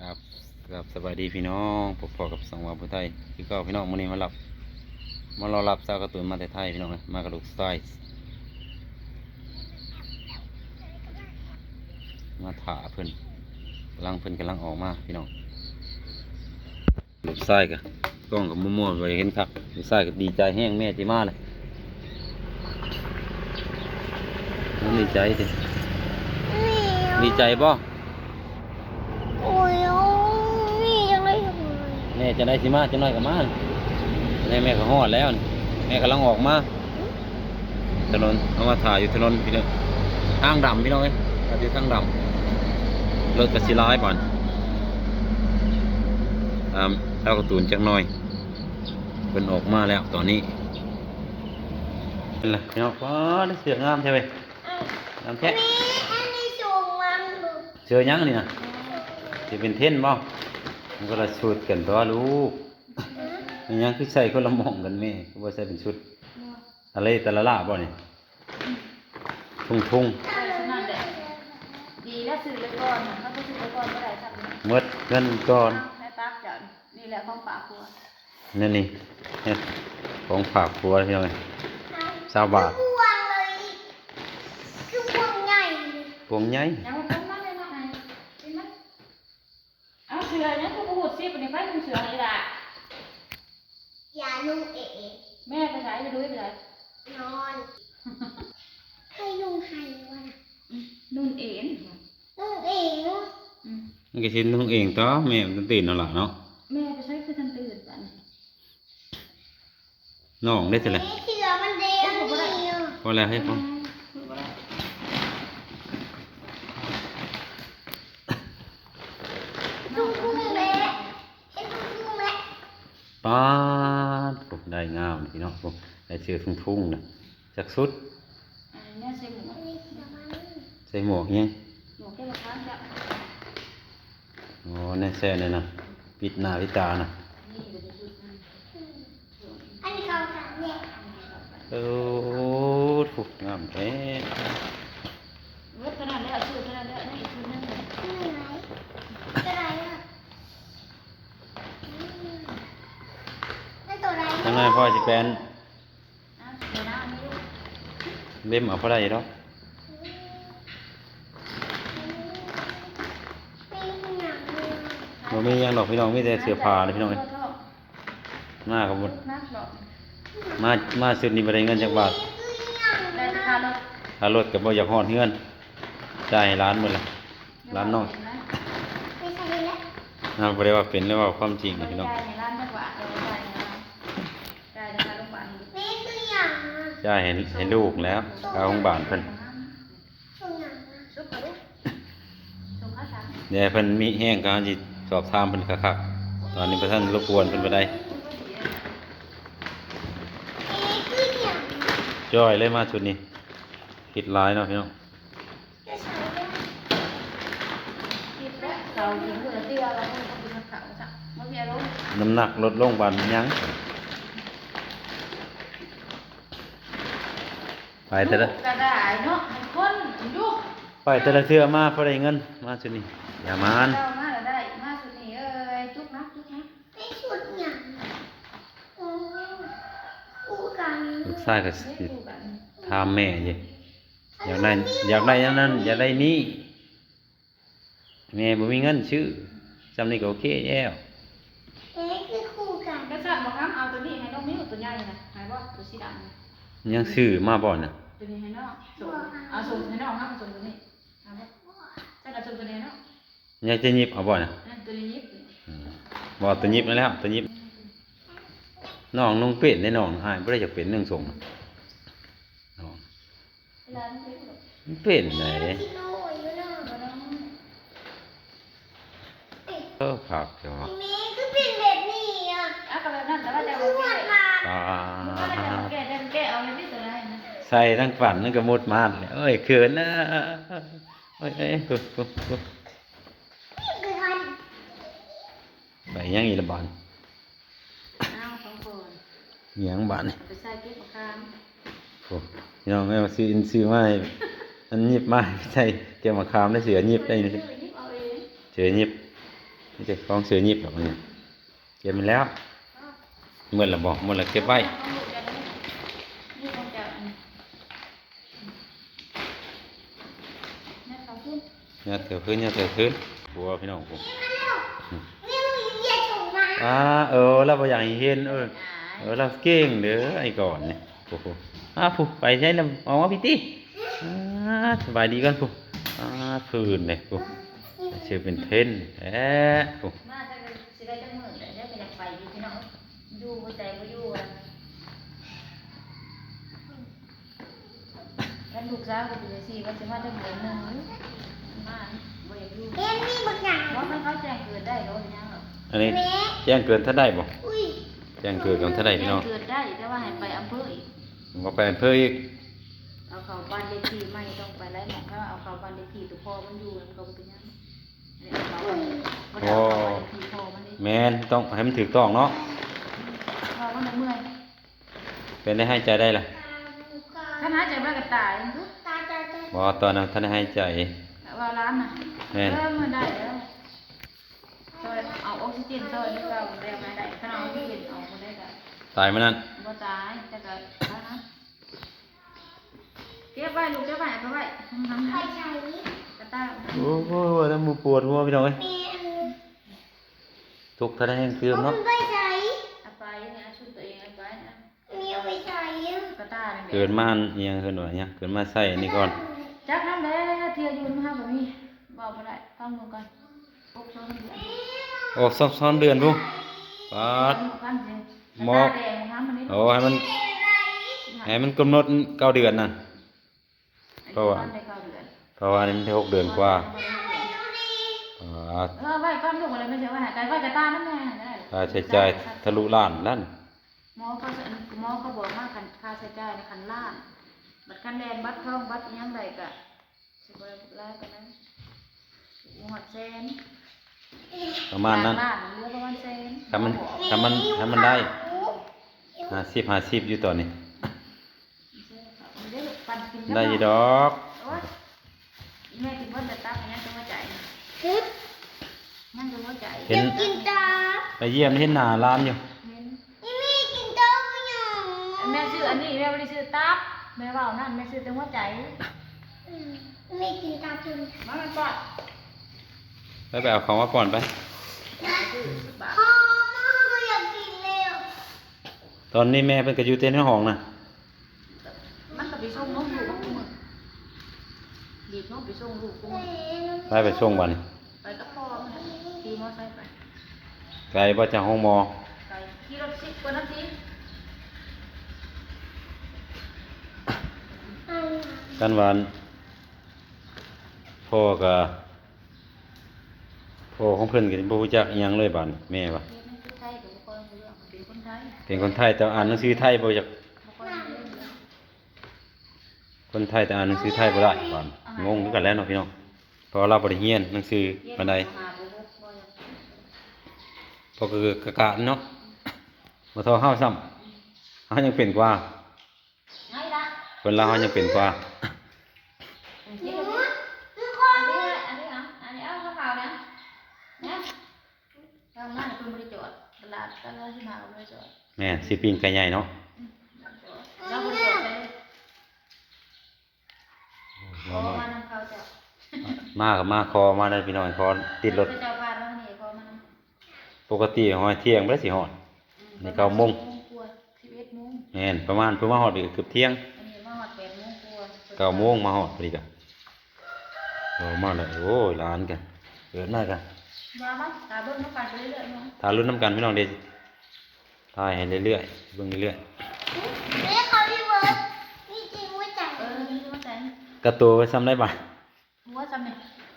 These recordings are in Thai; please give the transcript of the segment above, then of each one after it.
ครับครับสวัสดีพี่น้องพบกับสังวาผู้ไทยคือเก็พี่น้องมื้อนี้มารอรับสาวการ์ตูนมาแต่ไทยพี่น้องมากระดูกสไตล์มาถาเพิ่นกำลังออกมาพี่น้องลูกชายกับกล้องกับมั่วๆไปเห็นครับลูกชายก็ดีใจแห้งแม่ที่มาเลยมันดีใจสิดีใจป่ะโอ้ยนี่ยังไงอยู่แม่จะได้สิมาจะน้อยกับมาแม่ก็ฮอดแล้วนี่แม่กำลังออกมาถนนเอามาถ่ายอยู่ถนนพี่น้องทางดำพี่น้องเอ้ยมาที่ทางดำรถกระสิร้ายบ่อนเจ้าการ์ตูนจักหน่อยเป็นออกมาแล้วตอนนี้เป็นไรพี่น้องว้าได้เสืองามใช่ไหมงามแท้อันนี้สูงมันดูเสือยังนี่นะจะเป็นเท่นบ่มันก็ละชุดกันตัวลูกมันยังคือใส่คนละหมองกันแม่ก็ว่าใส่เป็นชุดอะไรแต่ละล่าบ่นี่ทุ่งนั่นแหละดีแล้วซื้อเลยก่อนถ้าไม่ซื้อเลยก่อนก็ได้สักนิด เมื่อเงินก่อน ให้ปักจันนี่แหละของปากครัว นี่เนี่ยของฝากครัวพี่น้อง20 บาท พวงเลยคือพวงใหญ่ พวงใหญ่ ยังไม่ต้องนั่งเลยนะไงเห็นไหมเอาเสือเนี่ยกูพูดซิวันนี้ไปมึงเสือนี่แหละ อย่าลุงแม่ไปไหนไปดูไปไหน นอนให้ลุงให้วัน นุ่นเอ็น ลุงเอง มันก็ชิ้นนุ่งเองต่อแม่มันตื่นเอาล่ะเนาะ แม่ไปใช้คือทันตื่นกัน น้องได้สิเลย เสือมันเดียวนี่ พอแล้วให้พอลุงพุ่งเละไอ้ลุงพุ่งเละ ป้าดปุ๊บได้งามพี่น้องปุ๊บได้เชือทุ่งๆนะจากสุด อันนี้ใส่หมู อันนี้เสือมัน ใส่หมวกยัง หมูแก้วค้างจ้ะ อ๋อแน่แซ่เนี่ยนะปิดหน้าปิดตานะ นี่เดี๋ยวจะดูนั่น อันนี้เขาทำเนี่ย โอ้ถูกงามแท้ เว็บขนาดนี้ชื่อขนาดนี้นี่คือนั่นเลย นี่ไงตัวไหนอ่ะนั่นตัวไหน ทั้งนั้นพ่อจะเป็น เดี๋ยวนะอันนี้ เล่มเอาพอได้หรอก เป็นหนังเลยบ่มีหยังดอกพี่น้องมีแต่เสื้อผ้าเลยพี่น้องเอ้ยมากับหมด นักหรอก มาสุดนี้บ่ได้เงินจักบาท ได้ราคาลด ถ้ารถก็บ่อยากฮอดเฮือนจ่ายให้ร้านหมดเลยร้านน้อย ไม่ใช่แล้ว บ่ได้ว่าเป็นหรือว่าความจริงนะพี่น้อง จ่ายในร้านจังหวะเราจ่ายในร้านจ่ายราคาโรงพยาบาล นี่คืออย่าง จ่ายให้ลูกแล้วค่าโรงพยาบาลเพิ่น ส่งหนัง ซุปกระดูกส่งข้าวสาร เดี๋ยวเพิ่นมีแห้งก็สิสอบถามเพิ่นคักๆตอนนี้บ่ทันรบกวนเพิ่นบ่ได้ คืออย่าง จ้อยเลยมาชุดนี้คิดหลายเนาะพี่น้อง จะใช้ได้ คิดแล้วเขาถึงเพื่อเตี้ยเราต้องกินข้าวจ้ะเมื่อกี้เรา น้ำหนักลดลงบานยังไปแต่ละ กระดาษเนาะคนดู ไปแต่ละเทื่อมาพอได้เงินมาชุดนี้อย่ามาน เรามาแล้วได้มาสุดนี้เอ้ยจุ๊บนะจุ๊บนะ ไม่ชุดอย่างโอ้คู่กัน ลูกชายก็ เฮ้ยดูกัน ถามแม่อยู่อยากได้อย่างนั้นอยากได้นี้แม่บ่มีเงินซื้อจำนี้ก็โอเคแล้ว คือคู่กัน กระสับบอกครับเอาตัวนี้ให้น้องมิ้วตัวใหญ่นะหายว่าตัวสีดำ ยังซื้อมาบ่น่ะ ตัวนี้ให้น้องส่งเอาส่งให้น้องครับส่งตัวนี้เอาไปจะกระส่งตัวนี้เนาะ ยังจะหยิบเอาบ่น่ะ นั่นตัวนี้ยิบ อืมบ่ตัวหยิบนั่นแล้วตัวหยิบน้องนุ่งเป็ดได้น้องอ้ายบ่ได้จะเป็นนึ่งส่งน้อง ร้านที่ มันเป็นไหน ที่โน่อยู่เนาะ ผักจ้ะ มีคือเป็นแบบนี้อ่ะ อ่ะก็แบบนั้นแต่ว่าจะ ข เอา ว แก่ ดมา ปลา ก็ได้จะแก่ได้แก่เอาเลยที่ตัวไหนนะ ใส่ทั้งฝันทั้งกระมุดมาดเลยเอ้ยเขินนะเอ้ยปุ๊บนี่คือทัน ไปยังอีละบาน เอาสองคน เหียงบานนี่ ไปใส่เก็บมะขาม โอ้พี่น้องแม่มาซื้อมาให้อันหยิบมาให้ใส่เกี่ยวมาคามได้เสือหยิบได้นี่ ยิบเอาเอง เสือหยิบ นี่เด็กของเสือหยิบแบบนี้เก็บมันแล้วเมื่อละบอกเมื่อละเก็บไว้ นี่คงจะนั่นเขาขึ้น เนี่ยเถื่อขึ้นเนี่ยเถื่อขึ้นกลัวพี่น้องผม นี่มันเรียกส่งมา เราบ่อยากให้เห็นเราเก่งเด้อไอ้ก่อนเนี่ยโอ้โหผู้ไปใช้ลำออกมาพี่ตี้สบายดีกันผู้พื้นเลยผู้ชื่อเป็นเทนผู้ มาจะสิได้จังมื้อได้ไปอยากไปอยู่พี่น้องอยู่บ่ใจบ่อยู่อ่ะกันลูกสาวก็อยู่สิว่าสิมาได้เดือนนึงมาบ่อยากอยู่ เอ็มมีบางอย่าง เพราะมันเขาแจ้งเกิดได้โดนยังหรอก อันนี้แจ้งเกินท่านได้บ่ อุ้ย แจ้งเกินของท่านได้พี่น้อง เกิดได้แต่ว่าให้ไปอำเภออีก มาไปอำเภออีก เอาเขาบ้านเลขที่ไม่ต้องไปไล่หมองถ้าเอาเขาบ้านเลขที่ตัวพ่อมันอยู่มันก็เป็นยังนี่เอาเขาบ้านเอาเขาบ้านเลขที่พ่อมันนี่ แมนต้องให้มันถูกต้องเนาะ พ่อมันเมื่อย เป็นได้ให้ใจได้ล่ะ ถ้าหาใจบ้ากระต่ายทุก ตาตาตา บ่ตอนนั้นท่านได้ให้ใจ ว่าร้านน่ะ แม่น มันได้แล้วซอยเอาออกซิเจนซอยนี่ก็แรงมาได้ถ้าเอาออกซิเจนออกมาได้ก็ ตายมานั่น บ่ตายแต่ก็นะเก็บไว้ลูกเก็บไว้เอาไว้ทำ ไป ให้ ใช้ กระต่าย โอ้โหแล้วมือปวดหัวพี่น้องเอ้ย แม่ ทุกท่านได้แห่งเติม มั เนาะ นไปใช้ เอาไปเนี่ยชุดตัวเองเอาไปนะ มีเอาไปใช้ กระต่าย เกิดมาเอียงขึ้นว่าเนี่ยเกิดมาใส่อันนี้ก่อน จักน้ำแดงเทียยืนมาแบบนี้บอกไปได้ฟังมือก่อนปุ๊บซ้อนเดือน โอ้ซ้อนเดือนพุ่งปาด ฟังสิ หมอก แดงน้ำมันนี่ โอ้ให้มันกำหนด9 เดือนน่ะ เพราะว่า ได้เก้าเดือน เพราะว่านี่มันได้6 เดือนกว่าปาด ไว้ก้อนลูกอะไรไม่ใช่ว่าหายใจไว้กระตานั่นแน่ได้ ค่าใช้จ่ายทะลุล้านนั่น หมอเขาบอกว่าค่าใช้จ่ายในคันล้านบัตรคันแดนบัตรทองบัตรยังไงกะสิบใบไล่กันนั้นหมดเซน ประมาณนั้น ล้านเหลือประมาณเซน ถ้ามันได้50อยู่ตอนนี้ได้อยู่ดอก แม่กินเพิ่นแต่ตักยังต้องมาจ่าย ฮึบ ยังต้องมาจ่าย เห็น กินตา ไปเยี่ยมเห็นหน้าร้านอยู่ นี่ไม่กินตาไม่ยอม แม่ซื้ออันนี้แม่ไม่ได้ซื้อตับแม่ว่านั่นแม่ซื้อแต่หัวใจ ไม่กินตาจน มามันก่อน ไปเอาของมาก่อนไป พ่อไม่อยากกินแล้ว ตอนนี้แม่เป็นก็อยู่เต้นในห้องน่ะ มันก็ไปส่งนกอยู่กับกูมึงดีดนกไปส่งลูกกูมึง ไปส่งวัน ไปกับพ่อมันน่ะขี่มอไซค์ไป ไกลบ่จากห้องหมอ ไปขี่รถ10 กว่านาที กันวันพ่อของเพิ่นก็บ่รู้จักอิหยังเลยบาดนี้แม่ว่า เรียนหนังสือไทยกับบ่ค่อยรู้เรื่องเป็นคนไทย เป็นคนไทยแต่อ่านหนังสือไทยบ่อยาก บ่ค่อยรู้เรื่อง คนไทยแต่อ่านหนังสือไทยบ่ได้บาดงงคือกันแล้วเนาะพี่น้องเพราะเราบ่ได้เรียนหนังสือปานใด หาบ่รู้บ่อยาก เพราะคือกะกะเนาะบ่เท่าเฮาซ้ำเฮายังเป็นกว่า ไงล่ะ คนลาวเฮายังเป็นกว่า อันนี้อันนี้เอาข้าวนะนะทำงานคุณบริจาคตลาดที่มาบริจาค แม่สิปิ้งไก่ใหญ่เนาะ เราบริจาคเลยโอ้มานำเขาเจ้า มาคอมาได้พี่น้องคอติดรถ เจ้าพาเราเนี่ยพอมัน ปกติหอยเที่ยงบ่ได้สิฮอด นี่9 โมง 11 โมง แม่นประมาณเพิ่นมาฮอดอีกเกือบเที่ยง อันนี้มาหอด8 โมงกว่า 9 โมงมาฮอดพอดีกะมาแล้วโอ้ยหลานกันเกิดมากัน ว่ามั้งตาเบิ้งน้ำปั่นไปเรื่อยๆมั้ง ถ้ารุ่นน้ำกันพี่น้องเด้ถ่ายให้เรื่อยๆเบิ่งเรื่อย แม่เขาพี่เบิร์ดนี่จริงว่าจัง นี่คือว่าแต่ ๆกระตัวไว้ซ้ำได้บ่ หัวซ้ำนี่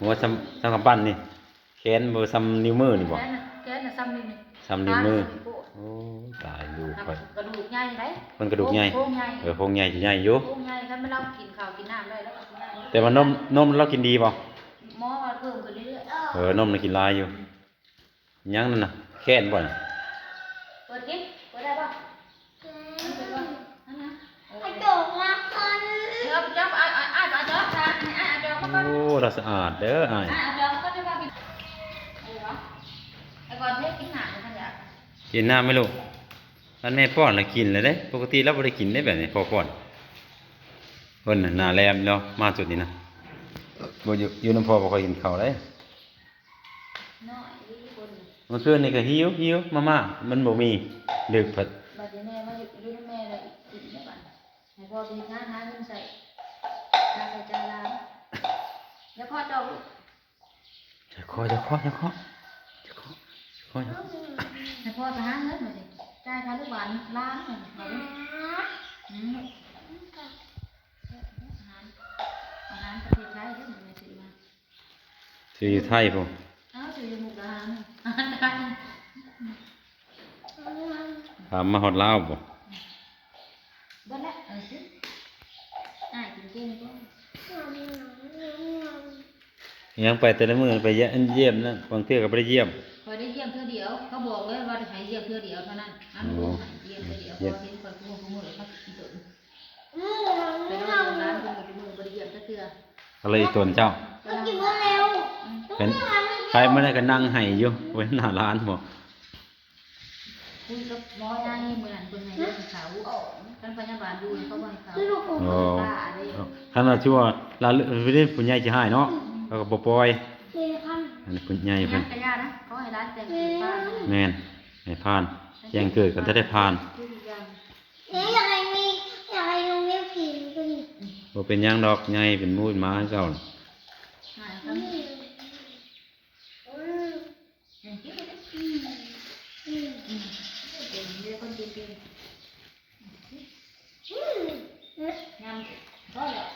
หัวซ้ำกำปั้นนี่แขนบ่ซ้ำนิ้วมือนี่บ่ แกน่ะซ้ำนี่นี่ ซ้ำนิ้วมือโอ้ยตายดูค่อย กระดูกใหญ่ไหม มันกระดูกใหญ่ โค้งใหญ่ โครงใหญ่สิใหญ่อยู่ โค้งใหญ่ถ้าไม่เรากินข้าวกินน้ำได้แล้วก็กินได้ แต่ว่านมเรากินดีบ่ หมอว่าเพิ่มขึ้นเรื่อย นมน่ะกินหลายอยู่ยังนั่นน่ะแค้นบ่น่ะ ๆเปิดกินเปิดได้ป่ะเปิดป่ะนั่นนะ กระจกละคน เดี๋ยวจ๊อบเอาจ๊อบทานเอาจ๊อบมาก่อน โอ้เราสะอาดเด้ออ้าย เอาจ๊อบก็ได้ป่ะกินอะไรวะ แต่ก่อนเทศกินหนักมันอยาก กินน้ำไหมลูกท่านแม่ป้อนแล้วกินเลยเด้ปกติเราไม่ได้กินได้แบบนี้พอป้อนเพิ่นน่ะหน้าแรมเนาะมาจุดนี้นะบ่อยู่น้ำพอบ่ค่อยกินข้าวเลย น้อยดีคน เมื่อคืนนี่ก็หิวมาม่ามันบ่มีดึกเพิ่น บัดนี้แม่มาอยู่แม่เลยกินได้บ้านให้พ่อไปงานหาเงินใส่ใจร้านแล้วพ่อเจ้าลูก จะคอยให้พ่อไปหาเงินมาสิจ่ายค่าลูกบ้านล้านหนึ่งเอาดิอาหารประเทศไทยเด้อมันไม่ซื้อมา ที่อยู่ไทยพุ่น เอาซื้ออยู่มุกดาหารอาหารไทย ถามมาฮอดลาวบ่ บ่ละสิอ้ายกินเก่งก็ ยังไปแต่ละมื้อไปเยี่ยมนั่นบางเทื่อก็บ่ได้เยี่ยม พอได้เยี่ยมเท่าเดียวเขาบอกเลยว่าให้เยี่ยมเท่าเดียวเท่านั้นอันนี้ให้เยี่ยมเท่าเดียวพอเห็นคนกูมือเขากินตื่นไปโรงงานคุณมือบริเยี่ยมเท่าเดียว ก็เลยอีตนเจ้า กินเร็ว เป็นไปมื้อนั้นก็นั่งให้อยู่ไว้หน้าร้านบ่ คุยกับหมอได้เหมือนคนให้เรื่องเขาท่านพยาบาลดูเขาบอกเขา อ๋อ ป้าอะไร คันว่าชั่วลาไปเล่นผู้ใหญ่สิให้เนาะเขาก็บ่ปล่อย เดี๋ยวพัน อันนี้ผู้ใหญ่ งา เพิ่ น น กระยานะเขาให้ร้านแต่งป้า แม่นให้ผ่านแจ้งเกิดกันจะได้ผ่าน ทุกอย่าง อยากให้มีอยากให้น้องเลี้ยงกินก็ดี บ่เป็นหยังดอกใหญ่เป็นมูดหมาคือเก่า หายครับอย่างที่เป็นเรื่องคนจริงงานก็แล้ว